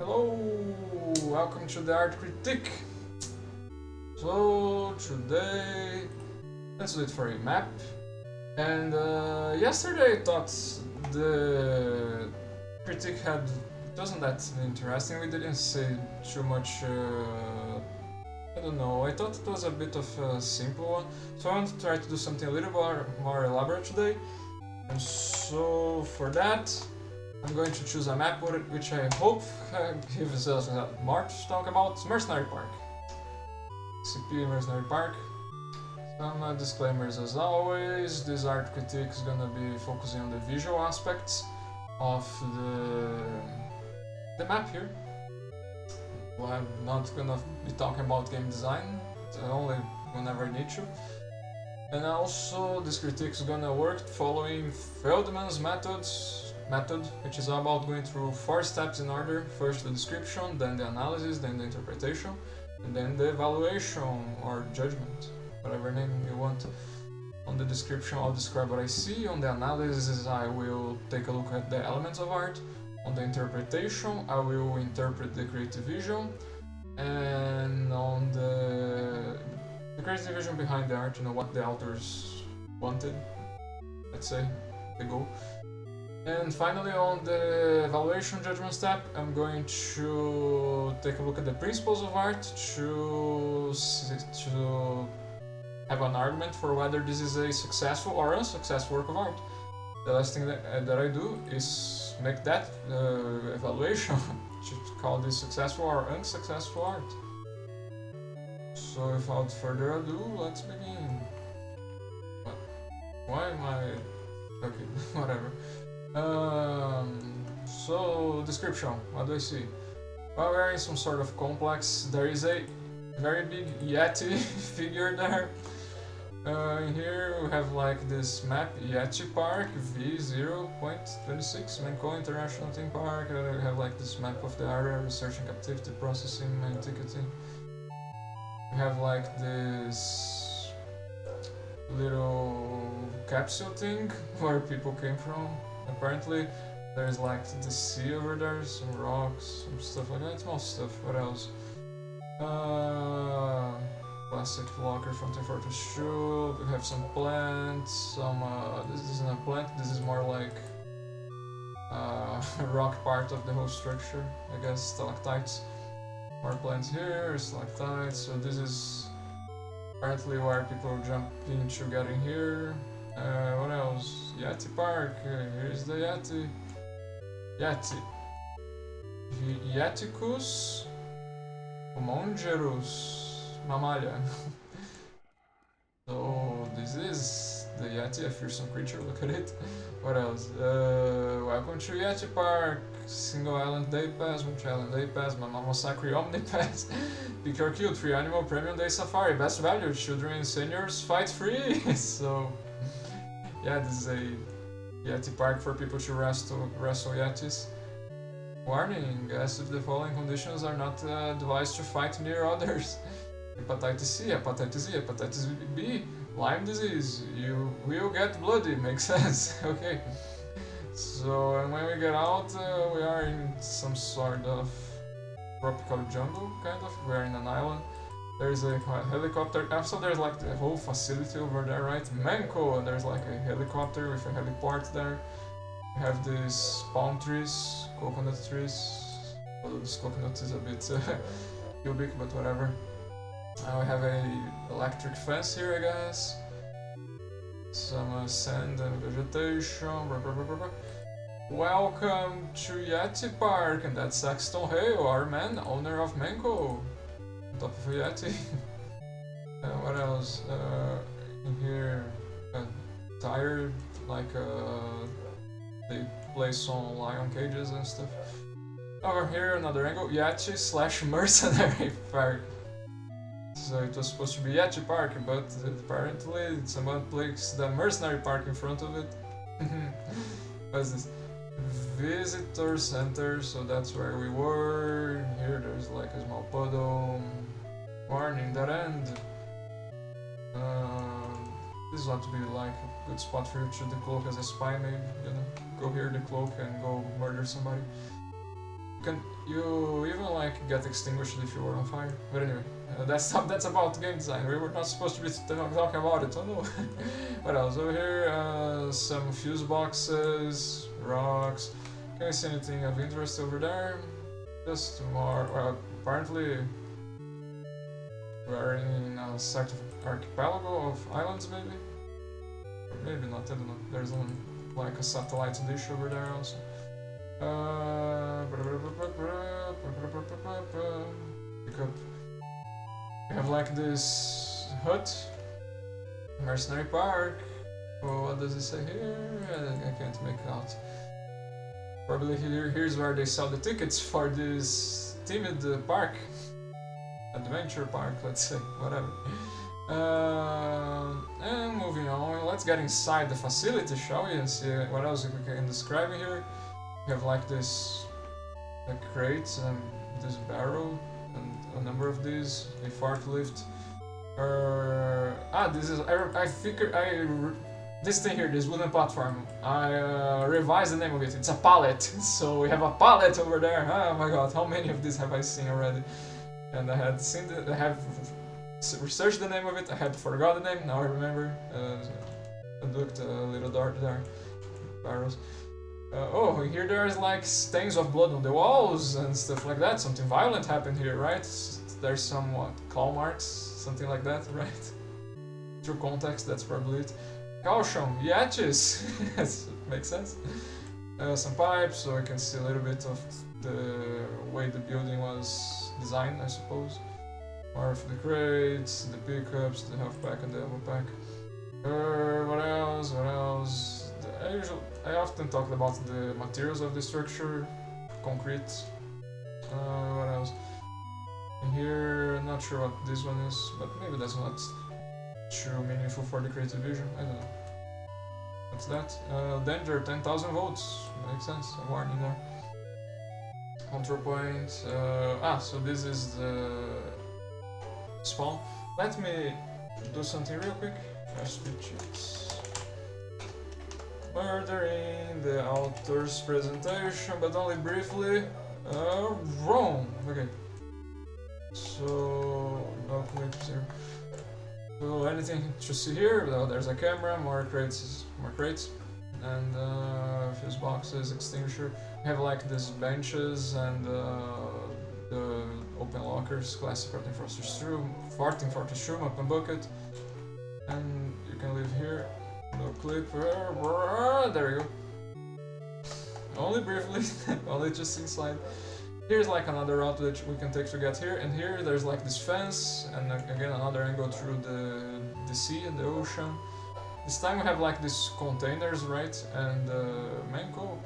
Hello, welcome to the art critique. So today, let's do it for a map. And yesterday I thought the critique wasn't that interesting. We didn't say too much. I don't know. I thought it was a bit of a simple one, so I want to try to do something a little more elaborate today. And so for that, I'm going to choose a map which I hope gives us more to talk about. Mercenary Park. CP Mercenary Park. Some disclaimers as always. This art critique is gonna be focusing on the visual aspects of the map here. Well, I'm not gonna be talking about game design, only whenever I need to. And also, this critique is gonna work following Feldman's method, which is about going through 4 steps in order. First the description, then the analysis, then the interpretation, and then the evaluation or judgment, whatever name you want. On the description, I'll describe what I see. On the analysis, I will take a look at the elements of art. On the interpretation, I will interpret the creative vision. And on the creative vision behind the art, what the authors wanted, let's say, the goal. And finally, on the evaluation judgment step, I'm going to take a look at the principles of art to have an argument for whether this is a successful or unsuccessful work of art. The last thing that I do is make that evaluation to call this successful or unsuccessful art. So without further ado, let's begin. Why am I... okay, whatever. So, description, what do I see? Well, we're in some sort of complex. There is a very big Yeti figure there. Here we have like this map, Yeti Park V0.26, Manco International Theme Park. We have like this map of the area, research and captivity, processing, and ticketing. We have like this little capsule thing where people came from. Apparently there's like the sea over there, some rocks, some stuff like that, small stuff. What else? Plastic locker from the Fortress Shoe. We have some plants, this isn't a plant, this is more like a rock part of the whole structure, I guess, stalactites. More plants here, stalactites, so this is apparently where people jump into getting here. What else? Yeti Park, here's the Yeti. Yeti. Yeticus Homongerus Mammalia. So this is the Yeti, a fearsome creature, look at it. What else? Welcome to Yeti Park. Single Island Day Pass, Multi-Island Day Pass, Mama Sacri Omni Pass. Pick your cute, free animal, premium day safari, best value, children and seniors fight free. So yeah, this is a Yeti Park for people to wrestle Yetis. Warning, as if the following conditions are not advised to fight near others. Hepatitis C, Hepatitis E, Hepatitis B, Lyme disease, you will get bloody, makes sense, okay. So, and when we get out, we are in some sort of tropical jungle, kind of, we're in an island. There's a helicopter, so there's like the whole facility over there, right? Manco, and there's like a helicopter with a heliport there. We have these palm trees, coconut trees. Although this coconut is a bit cubic, but whatever. We have a electric fence here, I guess. Some sand and vegetation. Welcome to Yeti Park, and that's Saxton Hale, our man, owner of Manco. On top of a Yeti. What else? In here, tire, like they place on lion cages and stuff. Over here, another angle, Yeti / Mercenary Park. So it was supposed to be Yeti Park, but apparently someone placed the Mercenary Park in front of it. What's this? Visitor Center, so that's where we were. Here there's like a small puddle. Warning, that end. This ought to be like a good spot for you to decloak as a spy, maybe, you know. Go here, decloak, and go murder somebody. you even like get extinguished if you were on fire. But anyway, that's about game design. We were not supposed to be talking about it. Oh no. What else over here? Some fuse boxes, rocks. Can we see anything of interest over there? Just more. Well, apparently we're in a sort of archipelago of islands, maybe. Or maybe not. I don't know. There's like a satellite dish over there also. Pick up. We have like this hut, Mercenary Park. Oh, what does it say here? I can't make out. Probably here's where they sell the tickets for this timid park, adventure park, let's say, whatever. And moving on, let's get inside the facility, shall we, and see what else we can describe here. We have like this crates and this barrel and a number of these, a forklift. This is this thing here, this wooden platform. I revised the name of it. It's a pallet. So we have a pallet over there. Oh my god, how many of these have I seen already? And I have researched the name of it. I had forgot the name. Now I remember. I looked a little dark there. Barrels. Oh, here there's like stains of blood on the walls and stuff like that. Something violent happened here, right? There's some claw marks, something like that, right? Through context, that's probably it. Caution, yachts. Makes sense. Some pipes, so I can see a little bit of the way the building was designed, I suppose. More of the crates, the pickups, the half pack and the ammo pack. What else? What else? I often talk about the materials of the structure, concrete. What else? In here, not sure what this one is, but maybe that's not too meaningful for the creative vision. I don't know. What's that? Danger, 10,000 volts. Makes sense. A warning there. Control point. So this is the spawn. Let me do something real quick. Murdering the author's presentation, but only briefly. Wrong. Okay. So no clips here. So anything to see here? Well, there's a camera, more crates, and fuse boxes, extinguisher. We have like these benches and the open lockers, classic 14 Fortress room, open bucket, and you can live here. No clip. There you go. Only briefly, only just inside. Here's like another route that we can take to get here, and here there's like this fence, and again another angle through the sea and the ocean. This time we have like these containers, right, and Manco,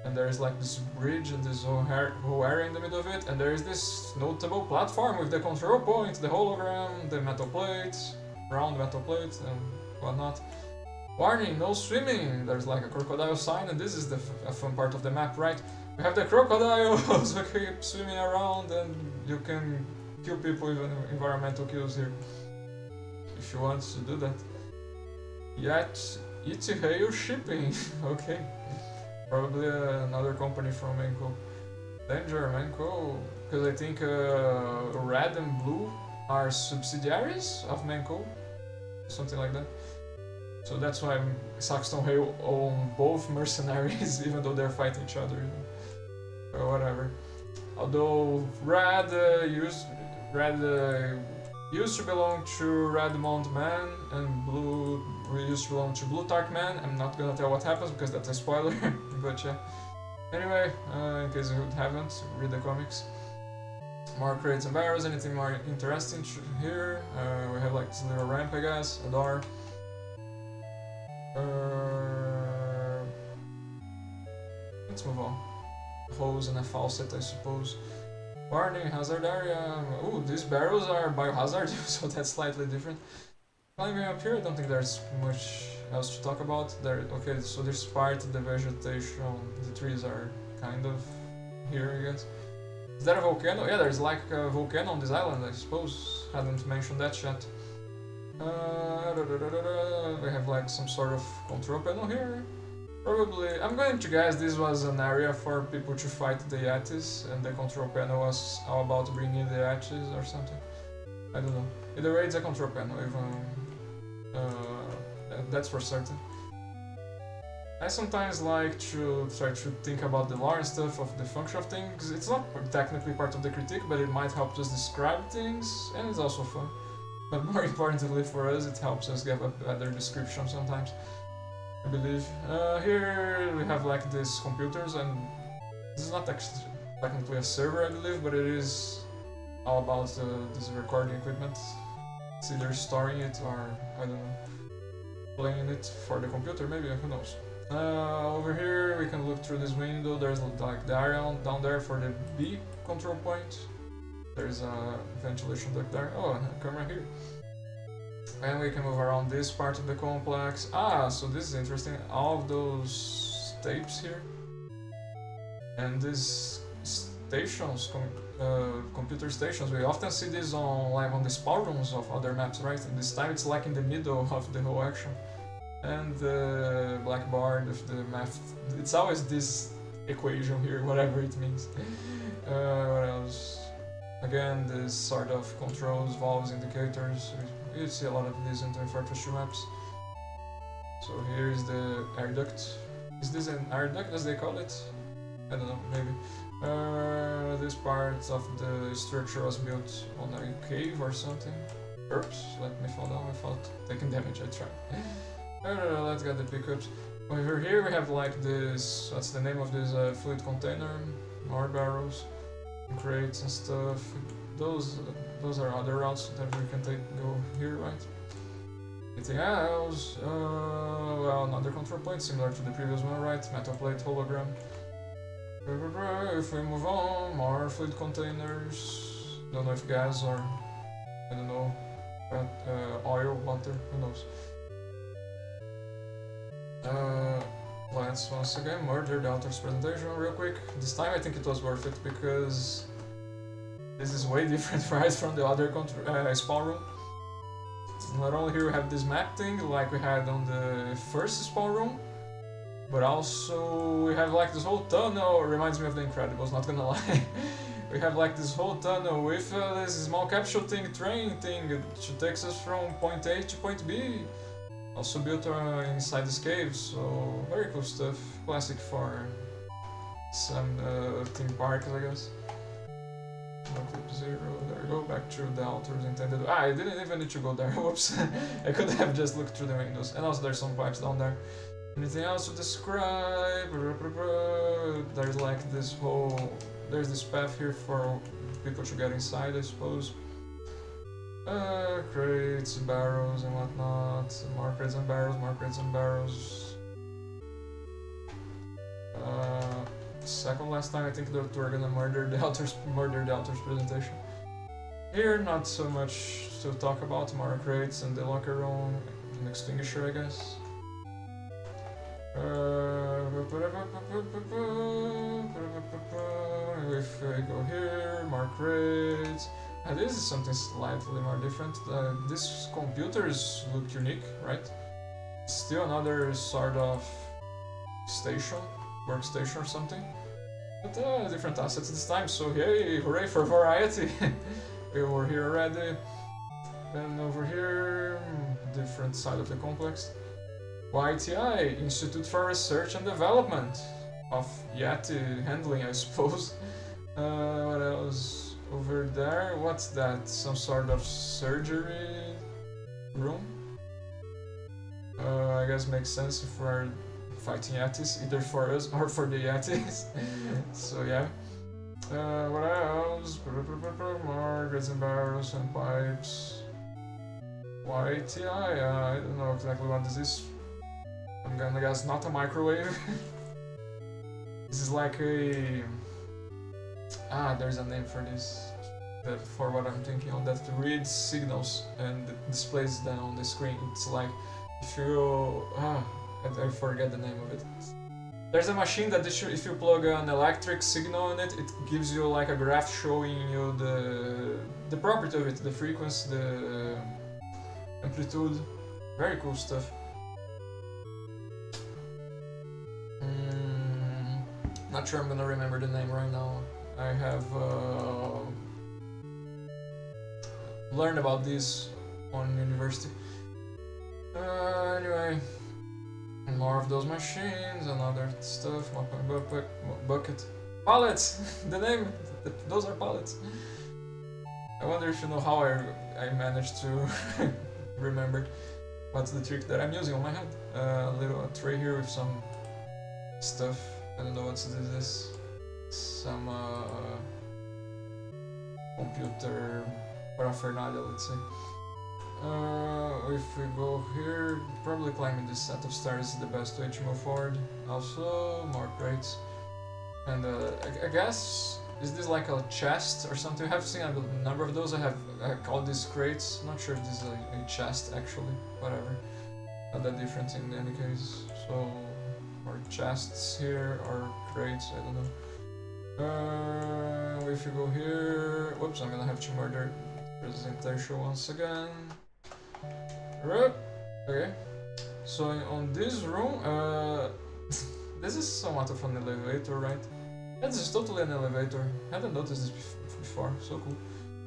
and there's like this bridge and this whole area in the middle of it, and there is this notable platform with the control point, the hologram, the metal plates, round metal plates, and whatnot. Warning, no swimming! There's like a crocodile sign, and this is the fun part of the map, right? We have the crocodiles who keep swimming around, and you can kill people with environmental kills here. If you want to do that. Yet, Hail Shipping, okay. Probably another company from Manco. Danger, Manco, because I think Red and Blue are subsidiaries of Manco, something like that. So that's why Saxton Hale own both mercenaries, even though they're fighting each other. Or whatever. Although Red used to belong to Redmond Man, and Blue used to belong to Blue Tark Man. I'm not gonna tell what happens because that's a spoiler, but yeah. Anyway, in case you haven't, read the comics. More crates and barrels, anything more interesting here? We have like this little ramp, I guess, a door. Let's move on. Hose and a faucet, I suppose. Warning, hazard area. Ooh, these barrels are biohazard, so that's slightly different. Climbing up here, I don't think there's much else to talk about. Okay, so this part of the vegetation, the trees are kind of here, I guess. Is that a volcano? Yeah, there's like a volcano on this island, I suppose. Hadn't mentioned that yet. We have like some sort of control panel here. Probably, I'm going to guess this was an area for people to fight the Yetis, and the control panel was all about bringing the Yetis or something. I don't know. Either way, it's a control panel, even that's for certain. I sometimes like to try to think about the lore and stuff of the function of things. It's not technically part of the critique, but it might help us describe things, and it's also fun. But more importantly for us, it helps us give a better description sometimes, I believe. Here we have like these computers, and this is not actually technically a server, I believe, but it is all about this recording equipment. It's either storing it or, I don't know, playing it for the computer, maybe, who knows. Over here we can look through this window. There's like the area down there for the B control point. There's a ventilation duct there. Oh, and a camera here. And we can move around this part of the complex. Ah, so this is interesting. All of those tapes here. And these stations, computer stations, we often see this on like on the spawn rooms of other maps, right? And this time it's like in the middle of the whole action. And the blackboard of the math, it's always this equation here, whatever it means. What else? Again, this sort of controls, valves, indicators. You see a lot of these in the Fortress 2 maps. So here is the air duct. Is this an air duct as they call it? I don't know, maybe. This part of the structure was built on a cave or something. Oops, let me fall down without taking damage, I tried. Let's get the pickups. Over here we have like this, what's the name of this fluid container, more barrels, and crates and stuff. Those are other routes that we can go here, right? Anything else? Well, another control point similar to the previous one, right? Metal plate, hologram. If we move on, more fluid containers. Don't know if gas or, I don't know, oil, water, who knows. Let's once again murder the author's presentation real quick. This time I think it was worth it because this is way different right from the other spawn room. Not only here we have this map thing like we had on the first spawn room, but also we have like this whole tunnel. It reminds me of The Incredibles, not gonna lie. We have like this whole tunnel with this small capsule thing, train thing, which takes us from point A to point B. Also built inside this cave, so very cool stuff. Classic for some theme parks, I guess. No clip 0, there we go, back to the author's intended. Ah, I didn't even need to go there, whoops. I could have just looked through the windows. And also there's some pipes down there. Anything else to describe? There's like this whole... There's this path here for people to get inside, I suppose. Crates, barrels and whatnot. More crates and barrels, more crates and barrels. Second last time I think that we're gonna murder the author's presentation. Here not so much to talk about, more crates and the locker room, an extinguisher I guess. If we go here, more crates. This is something slightly more different. These computers look unique, right? Still another sort of station, workstation or something. But different assets this time, so yay, hooray for variety! We were here already. Then over here, different side of the complex. YTI, Institute for Research and Development. Of Yeti handling, I suppose. What else? Over there, what's that? Some sort of surgery room? I guess makes sense if we're fighting Yetis, either for us or for the Yetis. So yeah. What else? More grids and barrels and pipes. YTI, I don't know exactly what this is. I'm gonna guess not a microwave. This is like a... there's a name for this. For what I'm thinking of, that reads signals and displays them on the screen. It's like if you... I forget the name of it. There's a machine that if you plug an electric signal in it, it gives you like a graph showing you the property of it, the frequency, the amplitude. Very cool stuff. not sure I'm gonna remember the name right now. I have learned about this on university. Anyway, more of those machines and other stuff. Bucket. Pallets! The name! Those are pallets. I wonder if you know how I managed to remember what's the trick that I'm using on my head. A little tray here with some stuff. I don't know what this is. Some computer paraphernalia, let's say. If we go here, probably climbing this set of stairs is the best way to move forward. Also, more crates. And I guess, is this like a chest or something? I have seen a number of those. I call these crates. Not sure if this is a chest actually, whatever. Not that different in any case. So, or chests here, or crates, I don't know. If you go here, whoops, I'm gonna have to murder presentation once again. Okay, so on this room, this is somewhat of an elevator, right? Yeah, this is totally an elevator. I hadn't noticed this before, so cool.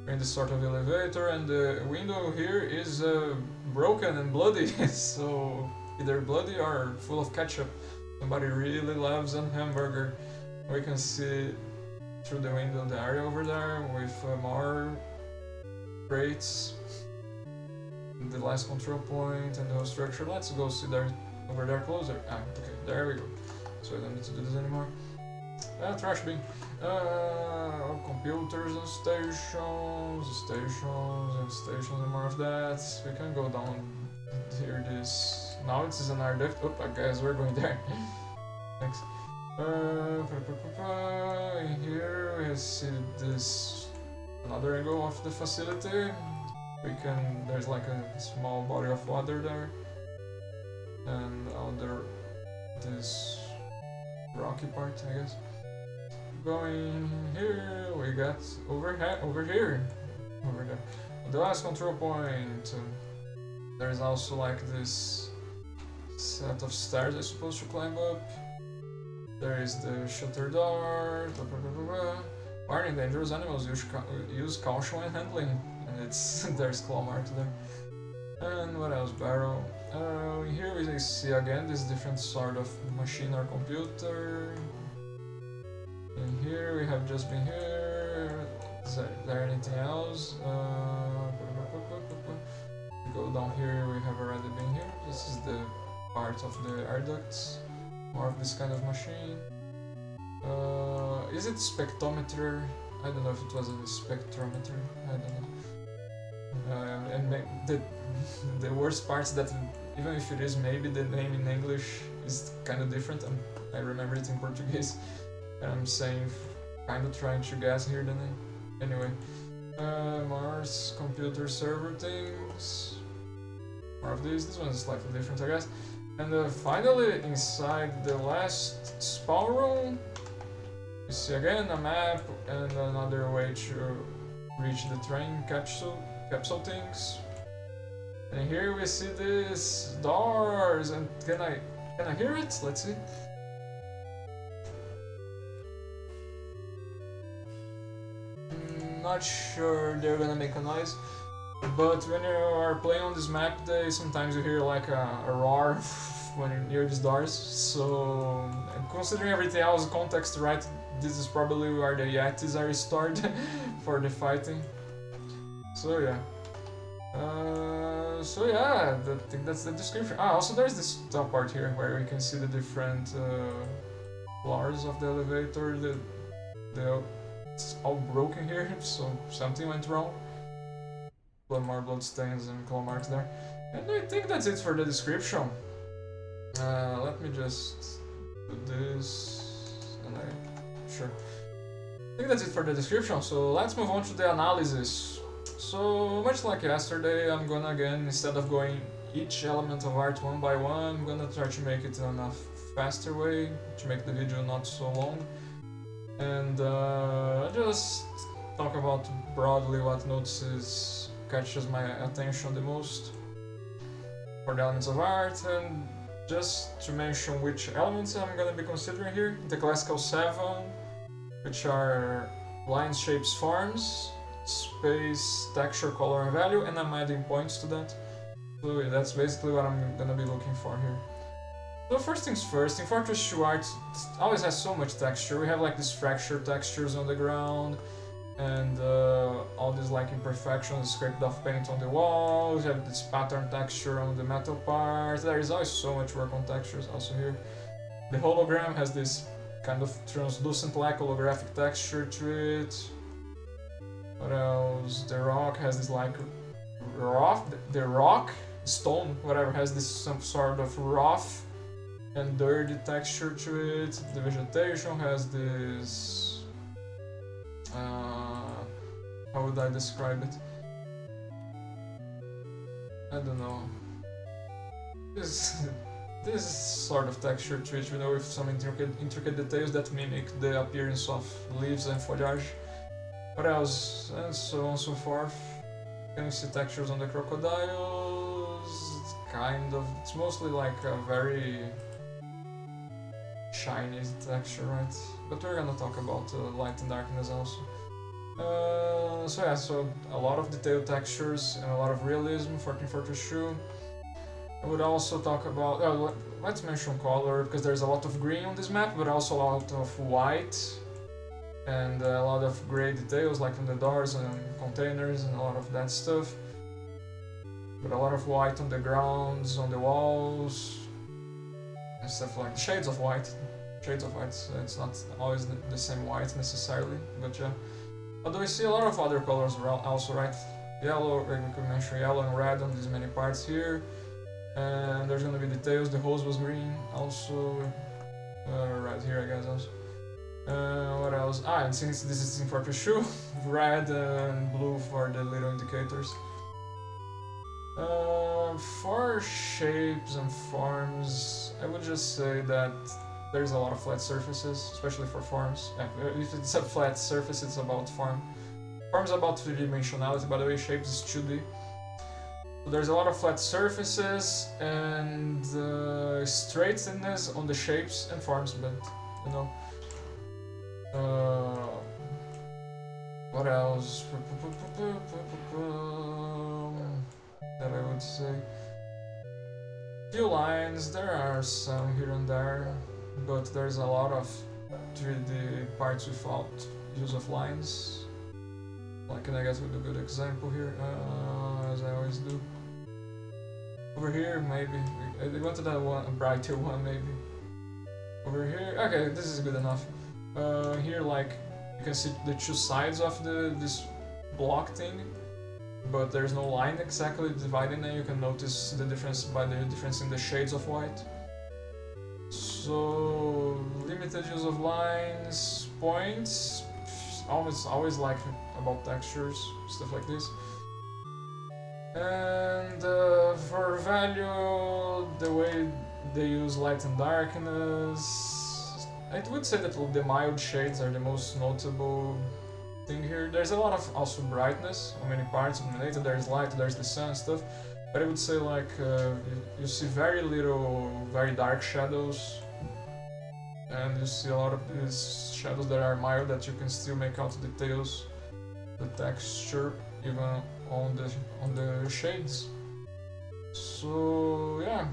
We're in this sort of elevator, and the window here is broken and bloody, so either bloody or full of ketchup. Somebody really loves a hamburger. We can see through the window the area over there with more crates. The last control point and the whole structure. Let's go see there, over there closer. Ah, okay, there we go. So I don't need to do this anymore. Trash bin. Computers and stations, and more of that. We can go down here. This now it is an air duct. Oh, I guess we're going there. Thanks. In here we see this another angle of the facility. There's like a small body of water there, and under this rocky part, I guess. Going here, we got over there. The last control point. There's also like this set of stairs I'm supposed to climb up. There is the shutter door. Warning: dangerous animals. Use caution when handling. And there's claw marks there. And what else? Barrel. Here we see again this different sort of machine or computer. In here we have just been here. Is there anything else? Go down here, we have already been here. This is the part of the air ducts. More of this kind of machine. Is it spectrometer? I don't know if it was a spectrometer. I don't know. And the worst part is that even if it is, maybe the name in English is kind of different. I remember it in Portuguese, and I'm saying, kind of trying to guess here the name. Anyway, Mars computer server things. More of these. This one is slightly different, I guess. And finally, inside the last spawn room, you see again a map and another way to reach the train capsule things. And here we see these doors, and can I hear it? Let's see. Not sure they're gonna make a noise, but when you are playing on this map, sometimes you hear like a roar when you're near these doors. So, considering everything else, context, right? This is probably where the Yetis are stored for the fighting. So yeah. I think that's the description. Also there's this top part here where we can see the different floors of the elevator. It's all broken here, so something went wrong. More blood stains and claw marks there. And I think that's it for the description. Let me just do this, and sure. I think that's it for the description, so let's move on to the analysis. So, much like yesterday, I'm gonna again, instead of going each element of art one by one, I'm gonna try to make it in a faster way, to make the video not so long. And just talk about broadly what catches my attention the most for the elements of art, and just to mention which elements I'm gonna be considering here. The classical 7, which are lines, shapes, forms, space, texture, color, and value, and I'm adding points to that. So that's basically what I'm gonna be looking for here. So first things first, in Fortress 2 art always has so much texture. We have like these fracture textures on the ground, and all these like imperfections, scraped off paint on the walls. You have this pattern texture on the metal parts. There is always so much work on textures also here. The hologram has this kind of translucent like holographic texture to it. What else? The rock has this like stone, whatever, has this some sort of rough and dirty texture to it. The vegetation has this how would I describe it? I don't know. This sort of texture to it, you know, with some intricate details that mimic the appearance of leaves and foliage. What else? And so on and so forth. Can you see textures on the crocodiles? It's mostly like a very shiny texture, right? But we're gonna talk about light and darkness also. So a lot of detailed textures and a lot of realism for Fortress 2. I would also talk about, let's mention color, because there's a lot of green on this map, but also a lot of white, and a lot of grey details like on the doors and containers and a lot of that stuff. But a lot of white on the grounds, on the walls, and stuff like shades of white. It's not always the same white necessarily, but yeah. Although we see a lot of other colors also, right? Yellow, we could mention yellow and red on these many parts here. And there's gonna be details. The hose was green, also red here, I guess also. What else? And since this is in Fortress 2, red and blue for the little indicators. For shapes and forms, I would just say that there's a lot of flat surfaces, especially for forms. If it's a flat surface, it's about form. Forms about 3D-dimensionality, by the way, shapes is 2D. So there's a lot of flat surfaces and straightness on the shapes and forms, but you know. What else? That I would say. Few lines, there are some here and there, but there's a lot of 3D parts without use of lines. Like, can I get with a good example here, as I always do. Over here, maybe. I wanted a brighter one, maybe. Over here, okay, this is good enough. Here, like, you can see the two sides of this block thing, but there's no line exactly dividing them. You can notice the difference by the difference in the shades of white. So, limited use of lines, points, always like about textures, stuff like this. And for value, the way they use light and darkness, I would say that the mild shades are the most notable thing here. There's a lot of also brightness on many parts illuminated. There's light, there's the sun and stuff, but I would say like you see very little very dark shadows, and you see a lot of these shadows that are mild that you can still make out the details, the texture, even on the shades. So yeah,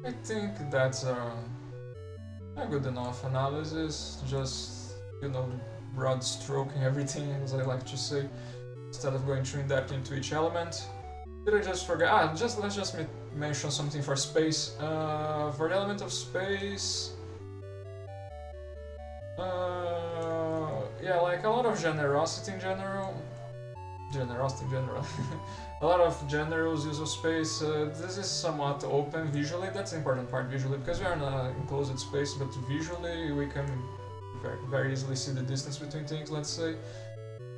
I think that's a good enough analysis. Just, you know, broad stroking everything, as I like to say, instead of going too in depth into each element. Did I just forget? Let's just mention something for space. For the element of space, yeah, like a lot of generosity in general. A lot of generous use of space. This is somewhat open visually. That's the important part visually, because we are in an enclosed space, but visually we can very easily see the distance between things, let's say.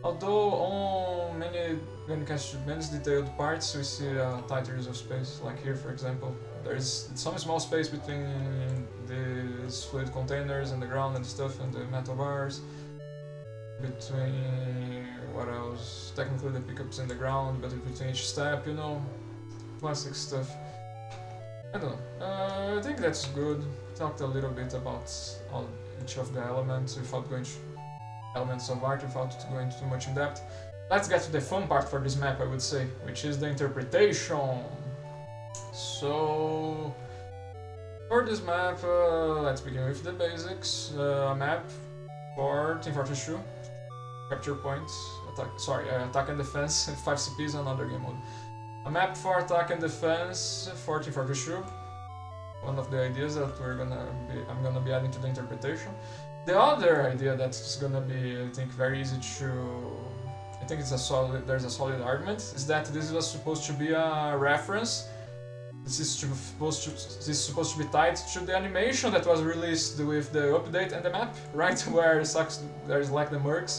Although on when it comes to many detailed parts, we see a tighter use of space. Like here, for example, there's some small space between these fluid containers and the ground and stuff and the metal bars. Between, what else? Technically the pickups in the ground, but between each step, you know. classic stuff. I don't know. I think that's good. Talked a little bit about each of the elements without going to elements of art, without going too much in depth. Let's get to the fun part for this map, I would say, which is the interpretation. So, for this map, let's begin with the basics. A map for Team Fortress 2, capture points, attack and defense, 5 CPs, another game mode. A map for attack and defense for Team Fortress 2. One of the ideas that I'm gonna be adding to the interpretation. The other idea that's gonna be, I think, very easy to, I think there's a solid argument, is that this was supposed to be a reference. This is supposed to be tied to the animation that was released with the update and the map, right? Where there's like the mercs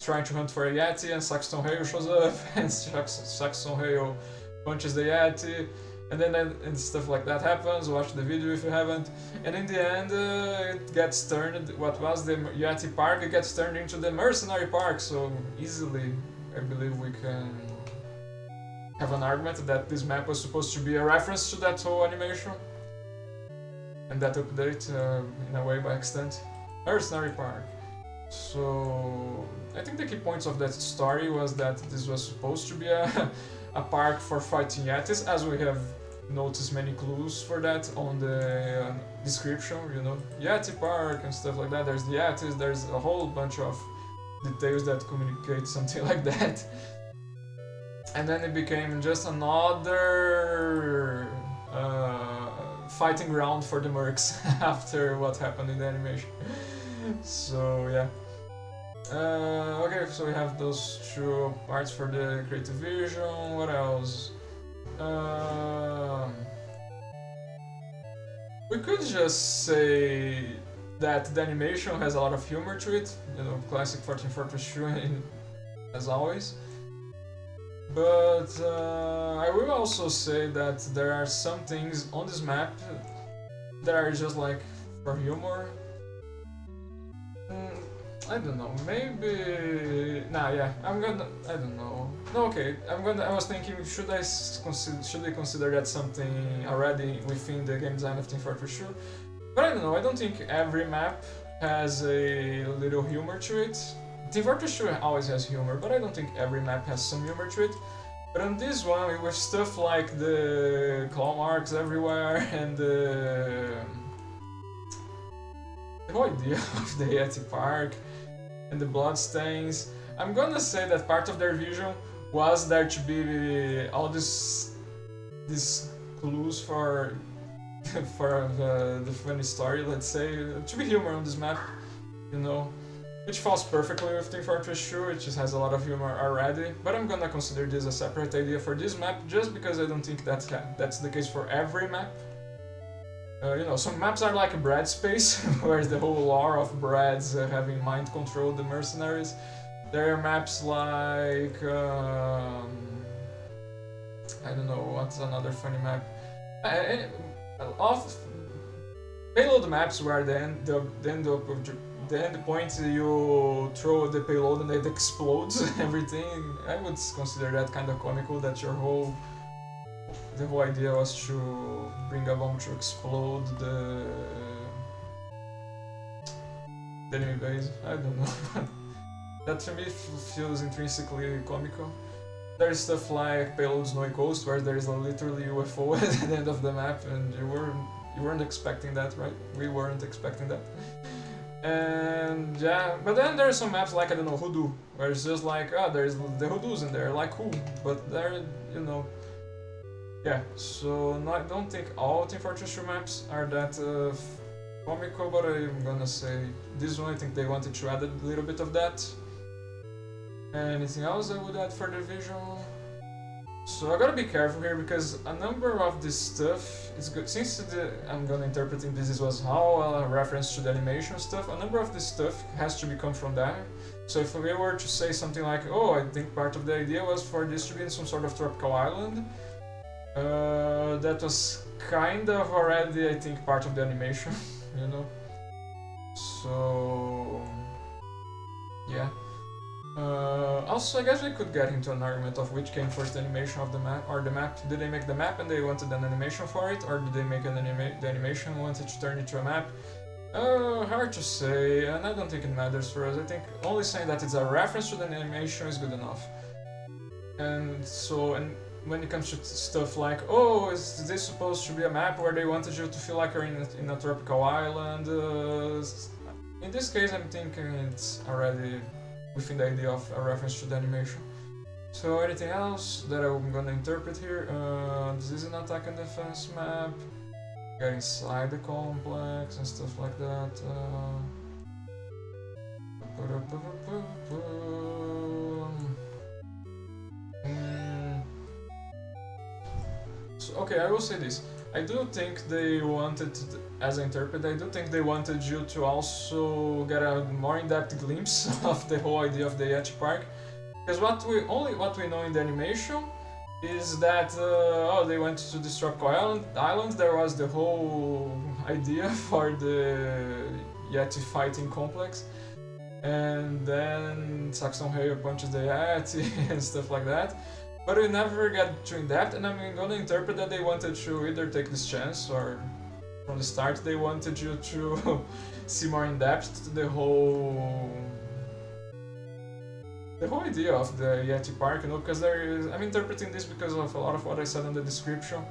trying to hunt for a Yeti, and Saxton Hale shows up, and Saxton Hale punches the Yeti, and then and stuff like that happens. Watch the video if you haven't. And in the end, it gets turned. What was the Yeti Park? It gets turned into the Mercenary Park. So easily, I believe we can have an argument that this map was supposed to be a reference to that whole animation and that update in a way by extent. Mercenary Park. So I think the key points of that story was that this was supposed to be a park for fighting Yetis, as we have noticed many clues for that on the description, you know, Yeti Park and stuff like that. There's the Yetis, there's a whole bunch of details that communicate something like that. And then it became just another fighting ground for the mercs after what happened in the animation. So yeah. Okay, so we have those two parts for the creative vision. What else? We could just say that the animation has a lot of humor to it, you know, classic Team Fortress 2 as always. But I will also say that there are some things on this map that are just like for humor. I don't know, maybe... Nah, yeah, I don't know. No, okay, I was thinking, should we consider that something already within the game design of Team Fortress 2? But I don't know, I don't think every map has a little humor to it. Team Fortress 2 always has humor, but I don't think every map has some humor to it. But on this one, with stuff like the claw marks everywhere and the whole idea of the Yeti Park and the bloodstains, I'm gonna say that part of their vision was there to be all these clues for the funny story, let's say, to be humor on this map, you know, which falls perfectly with Team Fortress 2, it just has a lot of humor already. But I'm gonna consider this a separate idea for this map, just because I don't think that's the case for every map. You know, some maps are like Brad Space, where the whole lore of Brad's having mind control the mercenaries. There are maps like I don't know, what's another funny map? Of payload maps where the end point you throw the payload and it explodes everything. I would consider that kind of comical, that the whole idea was to bring a bomb to explode the enemy base. I don't know. That to me feels intrinsically comical. There's stuff like Payload Snowy Coast, where there is a literally UFO at the end of the map, and you weren't expecting that, right? We weren't expecting that. And yeah, but then there are some maps like, I don't know, Hoodoo, where it's just like, there's the Hoodoos in there, like who? But they're, you know, yeah. So I don't think all Team Fortress 2 maps are that comical, but I'm gonna say this one, I think they wanted to add a little bit of that. Anything else I would add for the visual? So I gotta be careful here, because a number of this stuff is good. Since I'm gonna interpreting this was how a reference to the animation stuff, a number of this stuff has to come from there. So if we were to say something like, oh, I think part of the idea was for this to be in some sort of tropical island, that was kind of already, I think, part of the animation, you know? So yeah. Also, I guess we could get into an argument of which came first, the animation of the map or the map. Did they make the map and they wanted an animation for it, or did they make the animation and wanted to turn it to a map? Hard to say, and I don't think it matters for us. I think only saying that it's a reference to the animation is good enough. And so, and when it comes to stuff like, oh, is this supposed to be a map where they wanted you to feel like you're in a tropical island? In this case, I'm thinking it's already within the idea of a reference to the animation. So anything else that I'm gonna interpret here? This is an attack and defense map. Get inside the complex and stuff like that. So, okay, I will say this. I do think they wanted, as I interpret, I do think they wanted you to also get a more in-depth glimpse of the whole idea of the Yeti Park. Because what we know in the animation is that they went to this tropical island. There was the whole idea for the Yeti fighting complex, and then Saxon Hale punches the Yeti and stuff like that. But we never get too in depth, and I'm gonna interpret that they wanted to either take this chance, or from the start they wanted you to see more in depth the whole idea of the Yeti Park, you know, because I'm interpreting this because of a lot of what I said in the description.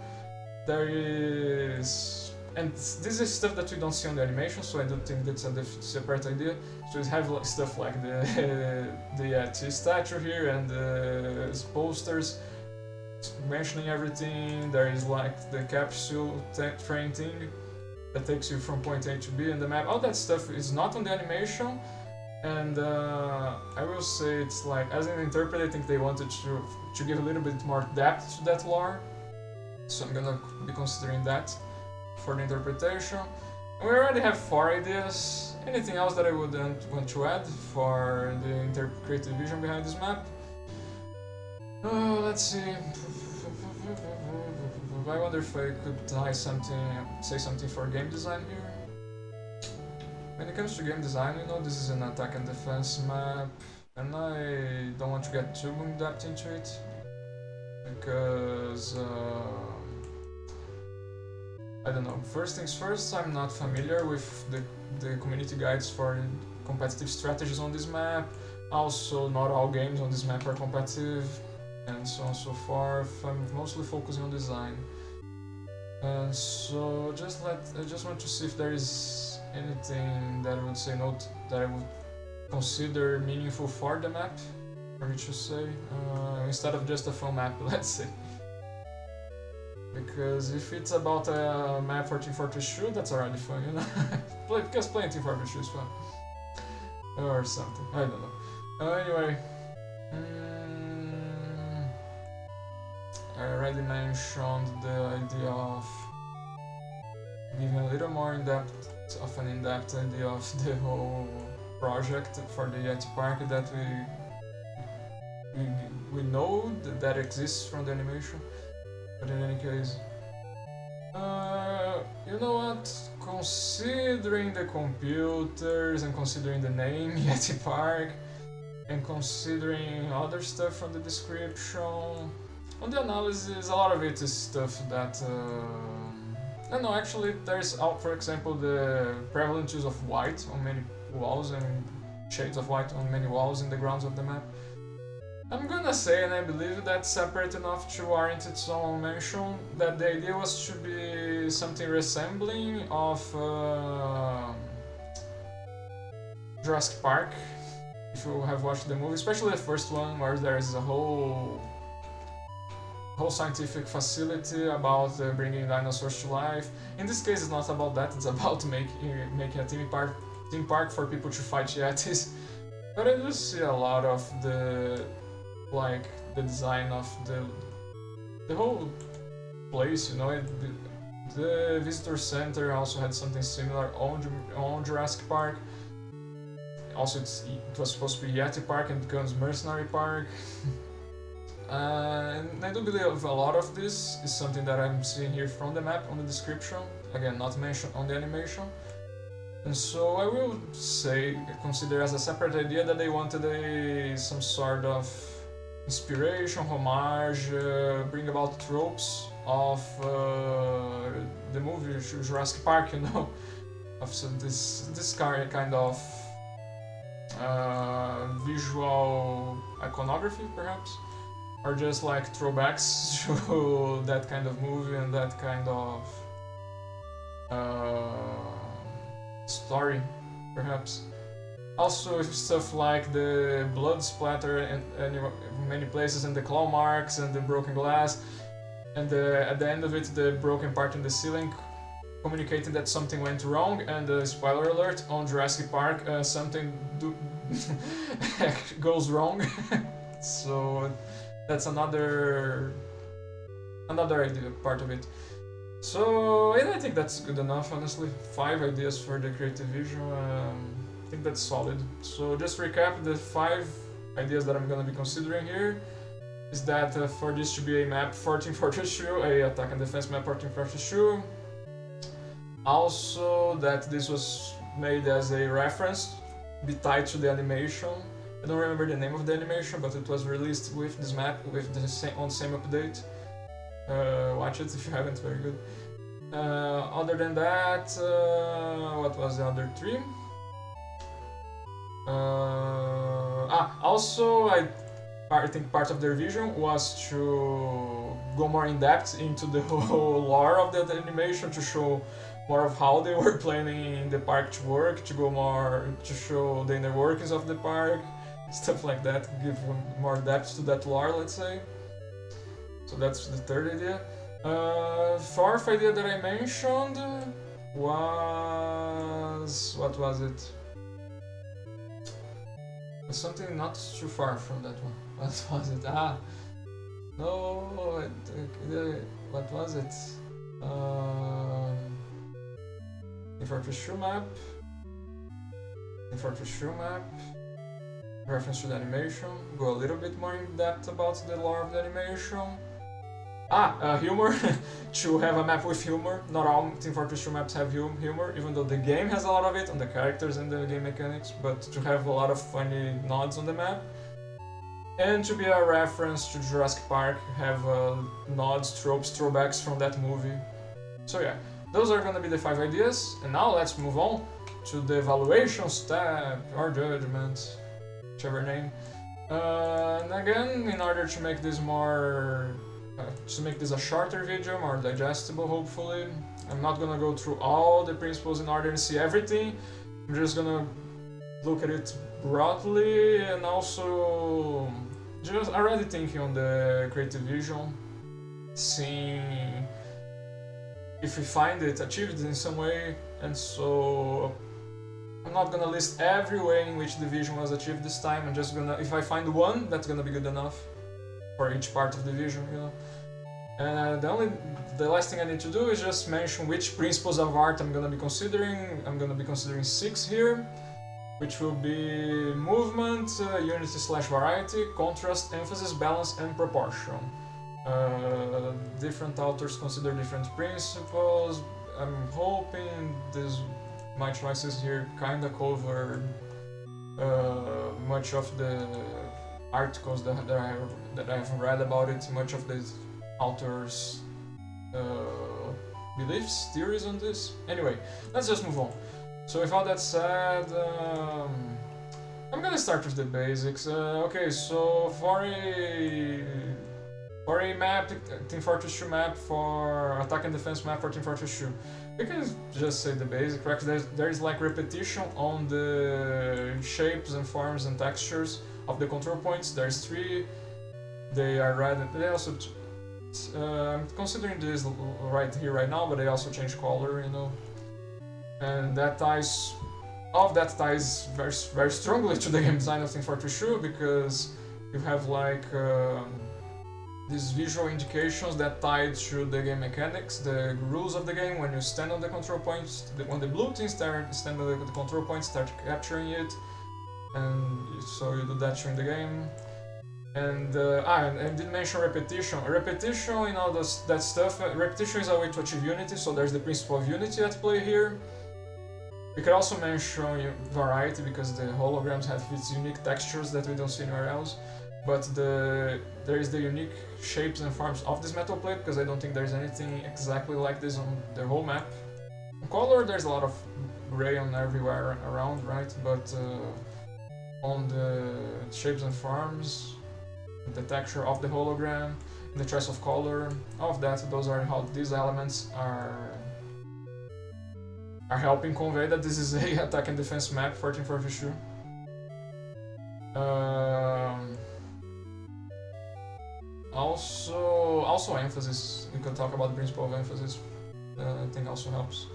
There is, and this is stuff that we don't see on the animation, so I don't think that's a separate idea. So we have stuff like the Yeti statue here and the posters mentioning everything. There is like the capsule train thing that takes you from point A to B, and the map. All that stuff is not on the animation. And I will say it's like, as an interpreter, I think they wanted to give a little bit more depth to that lore. So I'm gonna be considering that for the interpretation. And we already have 4 ideas. Anything else that I would want to add for the creative vision behind this map? Let's see. I wonder if I could say something for game design here. When it comes to game design, you know, this is an attack and defense map, and I don't want to get too in depth into it, because I don't know. First things first, I'm not familiar with the community guides for competitive strategies on this map. Also, not all games on this map are competitive, and so on and so forth. I'm mostly focusing on design. So I just want to see if there is anything that I would say that I would consider meaningful for the map, for me to say, instead of just a fun map, let's say. Because if it's about a map for Team Fortress 2, that's already fun, you know? Because playing Team Fortress 2 is fun. Or something, I don't know. Anyway. I already mentioned the idea of giving a little more in-depth idea of the whole project for the Yeti Park that we know that exists from the animation. But in any case, you know what? Considering the computers and considering the name Yeti Park and considering other stuff from the description, on the analysis, a lot of it is stuff that I don't know, actually there's, for example, the prevalent use of white on many walls and shades of white on many walls in the grounds of the map. I'm gonna say, and I believe that's separate enough to warrant its own mention, that the idea was to be something resembling of Jurassic Park, if you have watched the movie, especially the first one, where there is a whole scientific facility about bringing dinosaurs to life. In this case, it's not about that, it's about making a theme park for people to fight Yetis. But I do see a lot of the design of the whole place, you know. The visitor center also had something similar on Jurassic Park. Also, it was supposed to be Yeti Park and becomes Mercenary Park. And I do believe a lot of this is something that I'm seeing here from the map on the description. Again, not mentioned on the animation. And so I will say, consider as a separate idea that they wanted some sort of inspiration, homage, bring about tropes of the movie Jurassic Park, you know, of this kind of visual iconography, perhaps, or just like throwbacks to that kind of movie and that kind of story, perhaps. Also, stuff like the blood splatter in many places, and the claw marks and the broken glass, and at the end of it, the broken part in the ceiling, communicating that something went wrong. And spoiler alert, on Jurassic Park, something goes wrong. So that's another idea, part of it. So I think that's good enough, honestly. 5 ideas for the creative vision. I think that's solid. So just recap the 5 ideas that I'm gonna be considering here. Is that for this to be a map for Team Fortress 2, a attack and defense map for Team Fortress 2. Also that this was made as a reference, be tied to the animation. I don't remember the name of the animation, but it was released with this map, with on the same update. Watch it if you haven't, very good. Other than that, what was the other 3? Also, I think part of their vision was to go more in depth into the whole lore of that animation, to show more of how they were planning the park to work, to show the inner workings of the park, stuff like that, give more depth to that lore, let's say. So that's the 3rd idea. 4th idea that I mentioned was... what was it? Something not too far from that one. What was it? No, what was it? The Fortress 2 map. The Fortress 2 map. Reference to the animation. Go a little bit more in depth about the lore of the animation. Humor. To have a map with humor. Not all Team Fortress 2 maps have humor, even though the game has a lot of it on the characters and the game mechanics, but to have a lot of funny nods on the map. And to be a reference to Jurassic Park, have nods, tropes, throwbacks from that movie. So yeah, those are gonna be the 5 ideas, and now let's move on to the evaluation step, or judgment, whichever name. And again, in order to make this a shorter video, more digestible hopefully, I'm not gonna go through all the principles in order to see everything. I'm just gonna look at it broadly, and also just already thinking on the creative vision, seeing if we find it achieved in some way. And so I'm not gonna list every way in which the vision was achieved this time. I'm just gonna, if I find one, that's gonna be good enough for each part of the vision, you know. And the last thing I need to do is just mention which principles of art I'm gonna be considering. I'm gonna be considering 6 here, which will be movement, unity/variety, contrast, emphasis, balance, and proportion. Different authors consider different principles. I'm hoping my choices here kinda cover much of the articles that I have read about it, much of the authors' beliefs, theories on this. Anyway, let's just move on. So with all that said, I'm gonna start with the basics. Okay, so for a map, Team Fortress 2 map, for attack and defense map for Team Fortress 2, we can just say the basic, right? There is like repetition on the shapes and forms and textures of the control points. There's 3. They are red, and they also I'm considering this right here right now, but they also change color, you know, and that ties very, very strongly to the game design of Team Fortress 2, because you have like these visual indications that tie to the game mechanics, the rules of the game. When you stand on the control points, when the blue team stand on the control points, start capturing it, and so you do that during the game. And I didn't mention repetition. Repetition, you know, that stuff. Repetition is a way to achieve unity, so there's the principle of unity at play here. We could also mention variety because the holograms have its unique textures that we don't see anywhere else. But there is the unique shapes and forms of this metal plate because I don't think there's anything exactly like this on the whole map. In color, there's a lot of gray on everywhere around, right? But on the shapes and forms, the texture of the hologram, the choice of color, all of that, those are how these elements are helping convey that this is a attack and defense map 1442. Also emphasis. We could talk about the principle of emphasis. I think also helps.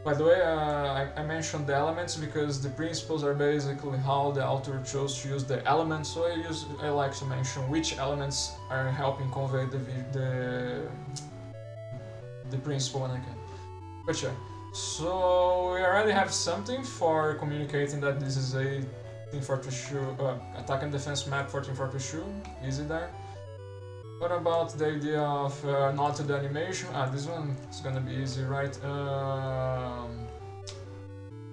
By the way, I mentioned the elements because the principles are basically how the author chose to use the elements. So I like to mention which elements are helping convey the principle when I can. But yeah. So we already have something for communicating that this is a 1442 attack and defense map 1442. Easy there. What about the idea of nod to the animation? This one is gonna be easy, right?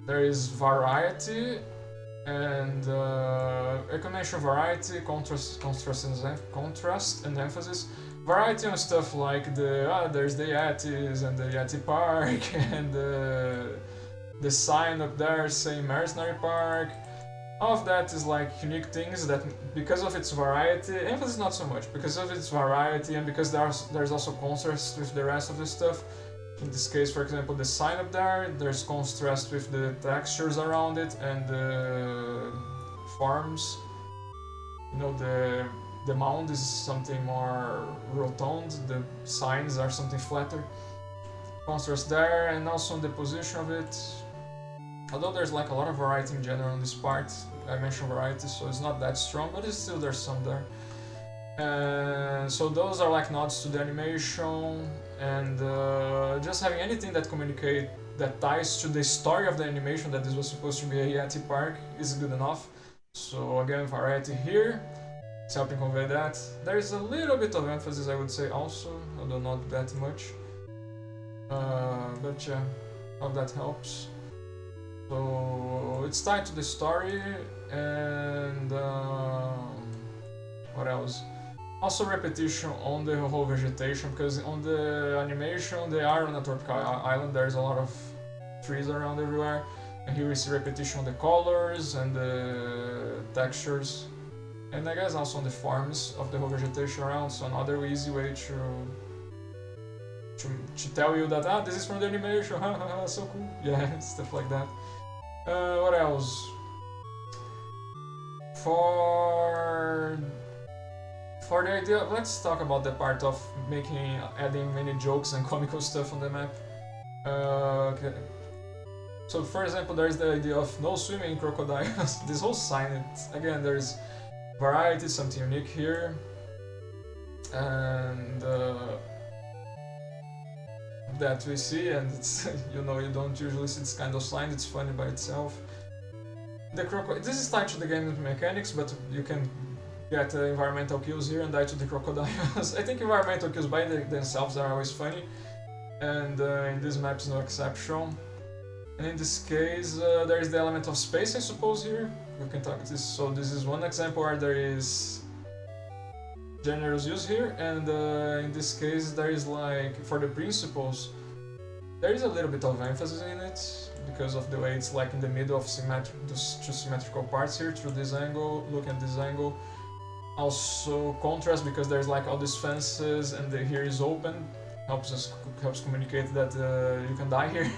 There is variety and I can mention variety, contrast and emphasis. Variety on stuff like there's the Yetis and the Yeti Park and the sign up there saying Mercenary Park. All of that is like unique things that, because of its variety, emphasis not so much, because of its variety and because there's also contrast with the rest of the stuff. In this case, for example, the sign up there's contrast with the textures around it and the forms. You know, the mound is something more rotund, the signs are something flatter. Contrast there, and also on the position of it. Although there's like a lot of variety in general on this part, I mentioned variety, so it's not that strong, but it's still there's some there. And so those are like nods to the animation, and just having anything that ties to the story of the animation, that this was supposed to be a Yeti Park, is good enough. So again, variety here. It's helping convey that. There is a little bit of emphasis, I would say, also, although not that much. But yeah, all that helps. So it's tied to the story, and what else? Also repetition on the whole vegetation, because on the animation they are on a tropical island. There's a lot of trees around everywhere, and here we see repetition on the colors and the textures. And I guess also on the forms of the whole vegetation around, so another easy way to tell you that this is from the animation, so cool, yeah, stuff like that. What else? For the idea, let's talk about the part of adding many jokes and comical stuff on the map. Okay. So for example, there's the idea of no swimming in crocodiles. This whole sign, again, there's variety, something unique here, and that we see, and it's you don't usually see this kind of sign. It's funny by itself. This is tied to the game mechanics, but you can get environmental kills here and die to the crocodiles. I think environmental kills by themselves are always funny, and in this map is no exception. And in this case, there is the element of space, I suppose, here. We can talk this. So this is one example where there is generous use here, and in this case there is like, for the principles, there is a little bit of emphasis in it, because of the way it's like in the middle of those two symmetrical parts here, through this angle, look at this angle. Also contrast, because there's like all these fences and here is open, helps communicate that you can die here,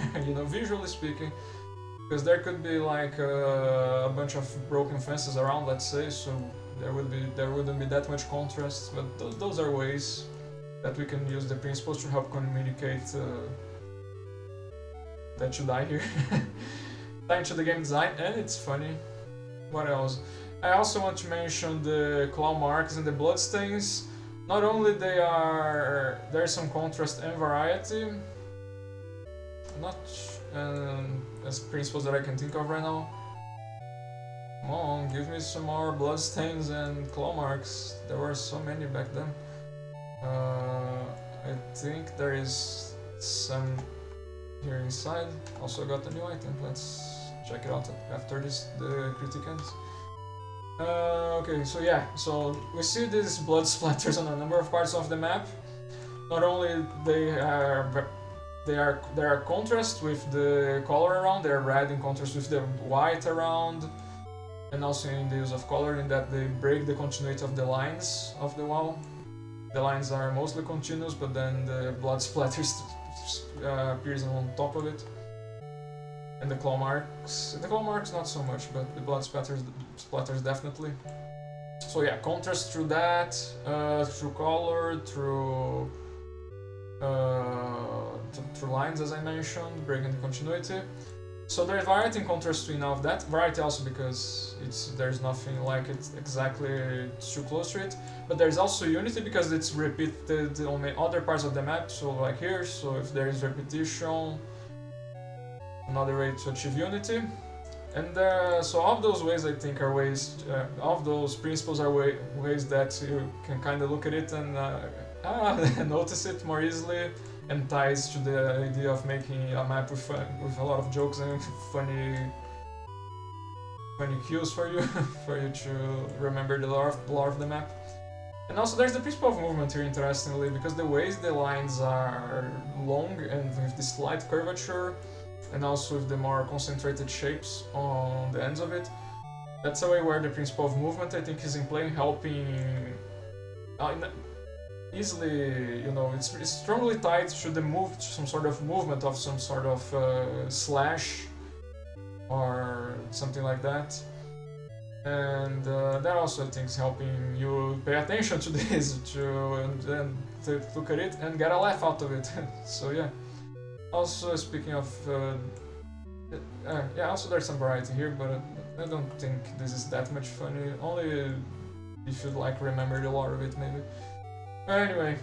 visually speaking. Because there could be like a bunch of broken fences around, let's say, so there wouldn't be that much contrast, but those are ways that we can use the principles to help communicate that you die here. Tied to the game design, and it's funny. What else? I also want to mention the claw marks and the bloodstains. Not only there's some contrast and variety, as principles that I can think of right now. Come on, give me some more bloodstains and claw marks. There were so many back then. I think there is some here inside. Also got a new item. Let's check it out after the critic ends. Okay, so yeah, so we see these blood splatters on a number of parts of the map. Not only there are contrast with the color around, they're red in contrast with the white around, and also in the use of color in that they break the continuity of the lines of the wall. The lines are mostly continuous, but then the blood splatters appears on top of it. And the claw marks not so much, but the blood splatters definitely. So yeah, contrast through that, through color, through lines as I mentioned, breaking the continuity. So there's variety and contrast between all of that. Variety also because there's nothing like it exactly too close to it. But there's also unity because it's repeated on other parts of the map. So like here, so if there is repetition, another way to achieve unity. And so all of those ways I think are ways, all of those principles are ways that you can kind of look at it and notice it more easily, and ties to the idea of making a map with a lot of jokes and funny cues for you, for you to remember the lore of the map. And also there's the principle of movement here, interestingly, because the ways the lines are long and with this slight curvature, and also with the more concentrated shapes on the ends of it, that's a way where the principle of movement I think is in play, helping easily, you know, it's strongly tied to some sort of movement of some sort of slash or something like that. And that also I think is helping you pay attention to this, to look at it and get a laugh out of it. So yeah. Also speaking of, yeah, also there's some variety here, but I don't think this is that much funny. Only if you like remember the lore of it, maybe. But anyway,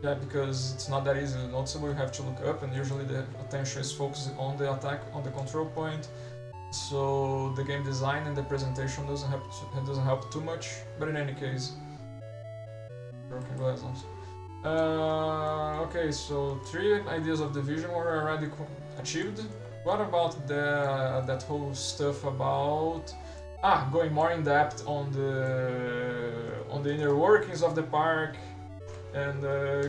yeah, because it's not that easy to noticeable, you have to look up, and usually the attention is focused on the attack, on the control point. So the game design and the presentation doesn't help too much. But in any case, broken glass also. Okay, so 3 ideas of the vision were already achieved. What about that whole stuff about going more in depth on the inner workings of the park and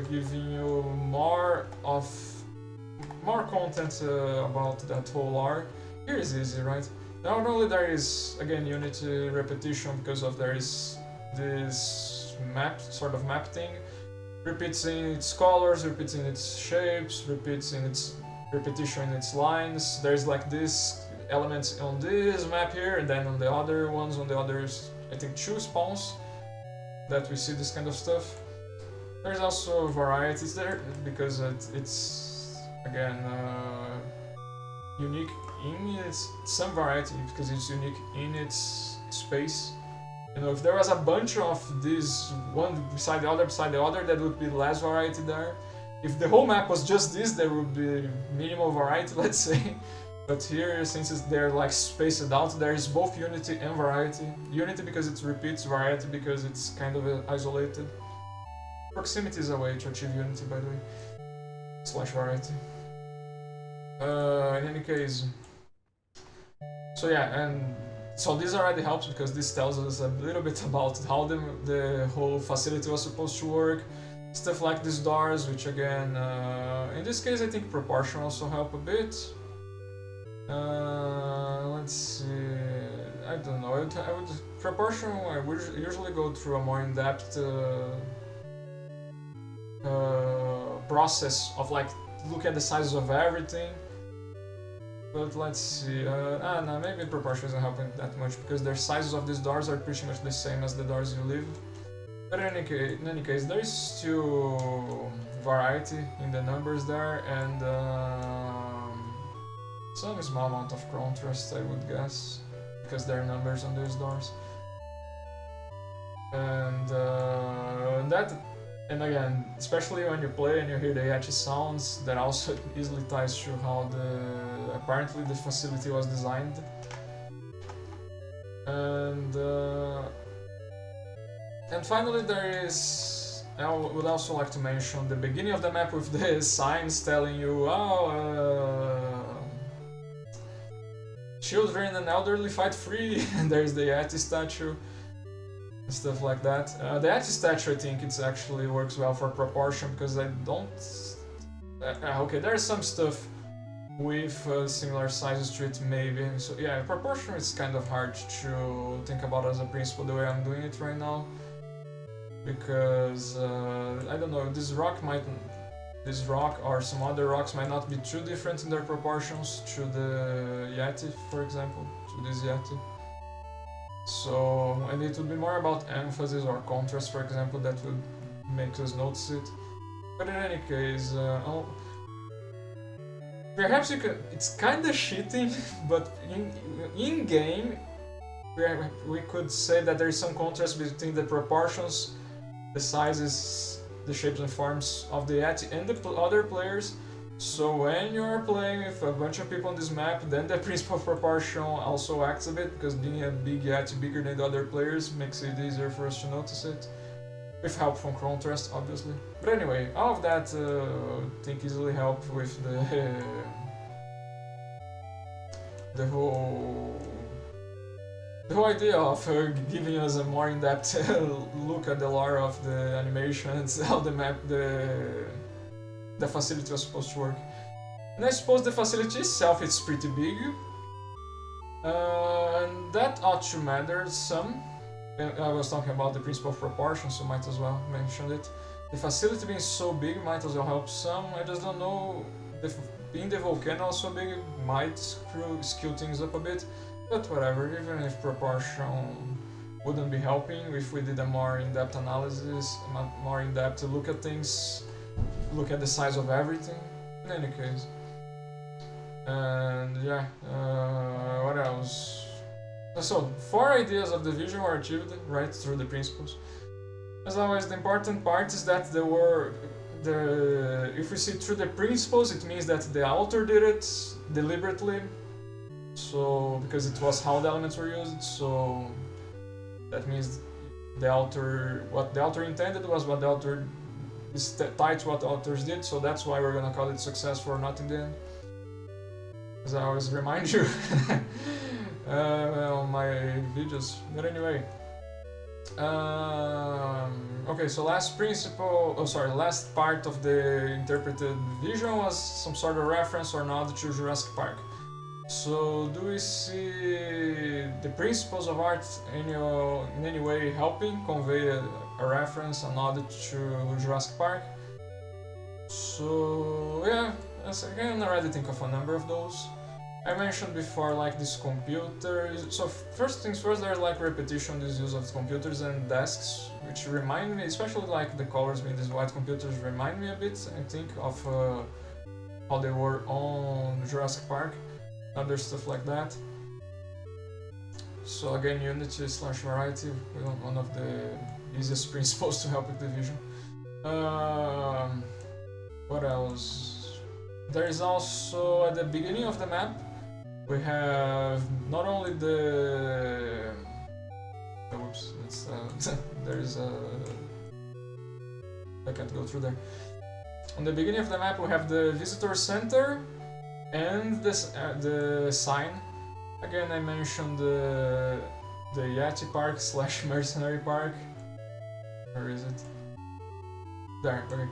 giving you more content about that whole lore? Here is easy, right? Not only there is again unity repetition because of there is this sort of map thing. Repeats in its colors, repeats in its shapes, repeats in its repetition in its lines. There's like this elements on this map here, and then on the other ones, on the others, I think 2 spawns that we see this kind of stuff. There's also varieties there because it's again unique in some variety because it's unique in its space. You know, if there was a bunch of these, one beside the other, there would be less variety there. If the whole map was just this, there would be minimal variety, let's say. But here, since they're like spaced out, there is both unity and variety. Unity because it repeats, variety because it's kind of isolated. Proximity is a way to achieve unity, by the way. / variety. In any case. So yeah, and so this already helps because this tells us a little bit about how the whole facility was supposed to work. Stuff like these doors, which again, in this case I think proportion also help a bit. Let's see, I don't know, proportion, I would usually go through a more in-depth process of like look at the sizes of everything. But let's see, no, maybe proportion isn't helping that much because the sizes of these doors are pretty much the same as the doors you leave. But in any case, there is still variety in the numbers there, and some small amount of contrast, I would guess, because there are numbers on these doors. And again, especially when you play and you hear the etchy sounds, that also easily ties to how apparently the facility was designed. And finally there is I would also like to mention the beginning of the map with the signs telling you, children and elderly fight free, and there's the Yeti statue, and stuff like that. The Yeti statue, I think it actually works well for proportion, because I don't... okay, there's some stuff with similar sizes to it, maybe. So yeah, proportion is kind of hard to think about as a principle the way I'm doing it right now. Because, I don't know, this rock or some other rocks might not be too different in their proportions to the Yeti, for example, to this Yeti. So, and it would be more about emphasis or contrast, for example, that would make us notice it. But in any case, perhaps you can. It's kind of cheating, but in game, we could say that there is some contrast between the proportions, the sizes, the shapes and forms of the Yeti and the other players. So when you're playing with a bunch of people on this map, then the principle of proportion also acts a bit, because being a big Yeti bigger than the other players makes it easier for us to notice it. With help from contrast, obviously. But anyway, all of that I think easily help with the whole idea of giving us a more in-depth look at the lore of the animations, how the map, the facility was supposed to work. And I suppose the facility itself is pretty big, and that ought to matter some. I was talking about the principle of proportion, so might as well mention it. The facility being so big might as well help some. I just don't know, being the volcano so big might skew things up a bit, but whatever, even if proportion wouldn't be helping, if we did a more in-depth analysis, a more in-depth look at things, look at the size of everything, in any case. And yeah, what else? So, 4 ideas of the vision were achieved right through the principles. As always, the important part is that if we see through the principles, it means that the author did it deliberately. So, because it was how the elements were used, so that means what the author intended was what the author is tied to what the authors did. So that's why we're gonna call it successful or not in the end. As I always remind you. Well, my videos, but anyway. Okay, so last part of the interpreted vision was some sort of reference or nod to Jurassic Park. So, do we see the principles of art in any way helping convey a reference, a nod to Jurassic Park? So, yeah, I can already think of a number of those. I mentioned before, like, this computer. So first things first, there's like repetition, this use of computers and desks, which remind me, especially like the colors being these white computers, remind me a bit, I think, of how they were on Jurassic Park, other stuff like that. So again, unity/variety, one of the easiest principles to help with the vision. What else? There is also, at the beginning of the map, we have not only the... Oops, there's a... I can't go through there. On the beginning of the map we have the visitor center and the sign. Again, I mentioned the Yeti Park / Mercenary Park. Where is it? There, okay.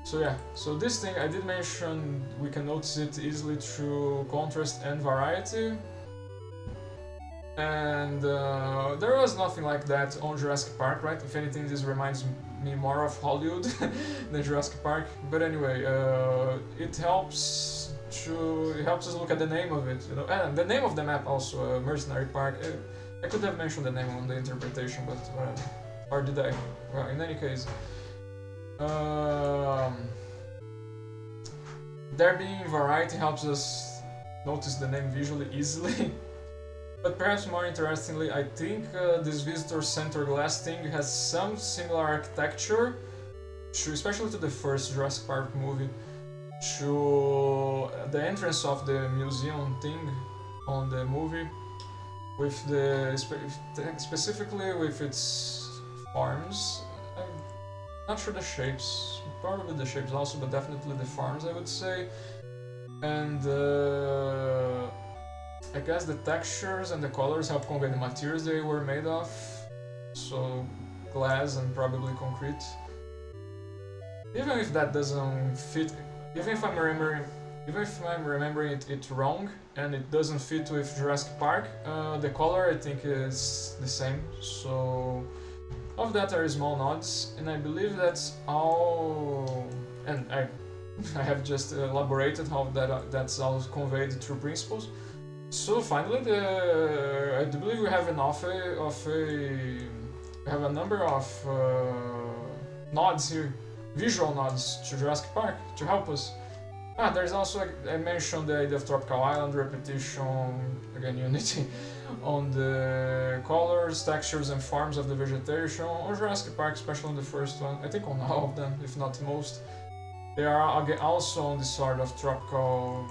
So yeah, so this thing I did mention, we can notice it easily through contrast and variety. And there was nothing like that on Jurassic Park, right? If anything, this reminds me more of Hollywood than Jurassic Park. But anyway, it helps us look at the name of it, you know, and the name of the map also, Mercenary Park. I could have mentioned the name on the interpretation, but whatever. Or did I? Well, in any case. There being variety helps us notice the name visually easily. But perhaps more interestingly, I think this visitor center glass thing has some similar architecture, especially to the first Jurassic Park movie, to the entrance of the museum thing on the movie, with specifically with its farms. Not sure the shapes, probably the shapes also, but definitely the farms, I would say. And I guess the textures and the colors help convey the materials they were made of. So glass and probably concrete. Even if that doesn't fit, even if I'm remembering it wrong and it doesn't fit with Jurassic Park, the color I think is the same. So of that are small nods, and I believe that's all. And I have just elaborated how that's all conveyed through principles. So finally, I do believe we have enough we have a number of nods here, visual nods to Jurassic Park to help us. There's also, I mentioned the idea of tropical island repetition, again unity, on the colors, textures and forms of the vegetation on Jurassic Park, especially on the first one. I think on all of them, if not most. They are again also on this sort of tropical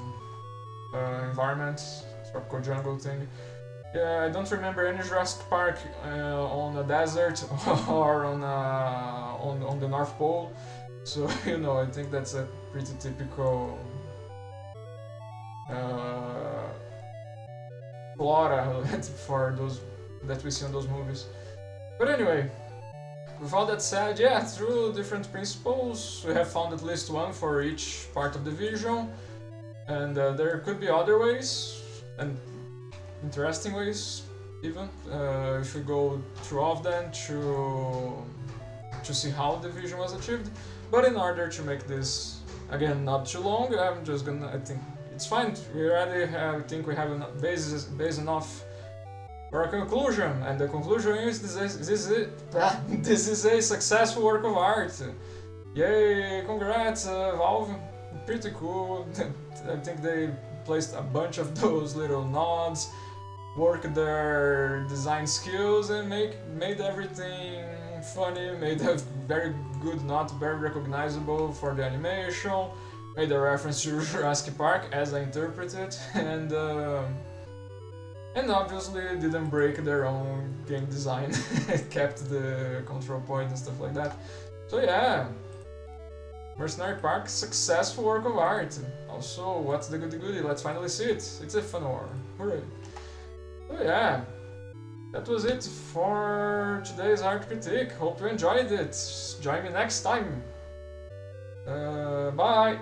environment, tropical jungle thing. Yeah, I don't remember any Jurassic Park on a desert or on the North Pole. So you know, I think that's a pretty typical flora for those that we see in those movies. But anyway, with all that said, yeah, through different principles, we have found at least one for each part of the vision, and there could be other ways and interesting ways even if we go through all of them to see how the vision was achieved. But in order to make this again not too long, I'm just gonna, I think it's fine. We already have, I think we have enough base enough for a conclusion, and the conclusion is this is a successful work of art. Yay! Congrats, Valve. Pretty cool. I think they placed a bunch of those little nods, worked their design skills, and made everything funny. Made a very good nod, very recognizable for the animation. Made a reference to Jurassic Park as I interpret it, and obviously didn't break their own game design, kept the control point and stuff like that. So yeah, Mercenary Park, successful work of art. Also, what's the goody? Let's finally see it. It's a fun war. Hooray. So yeah, that was it for today's art critique. Hope you enjoyed it. Join me next time. Bye!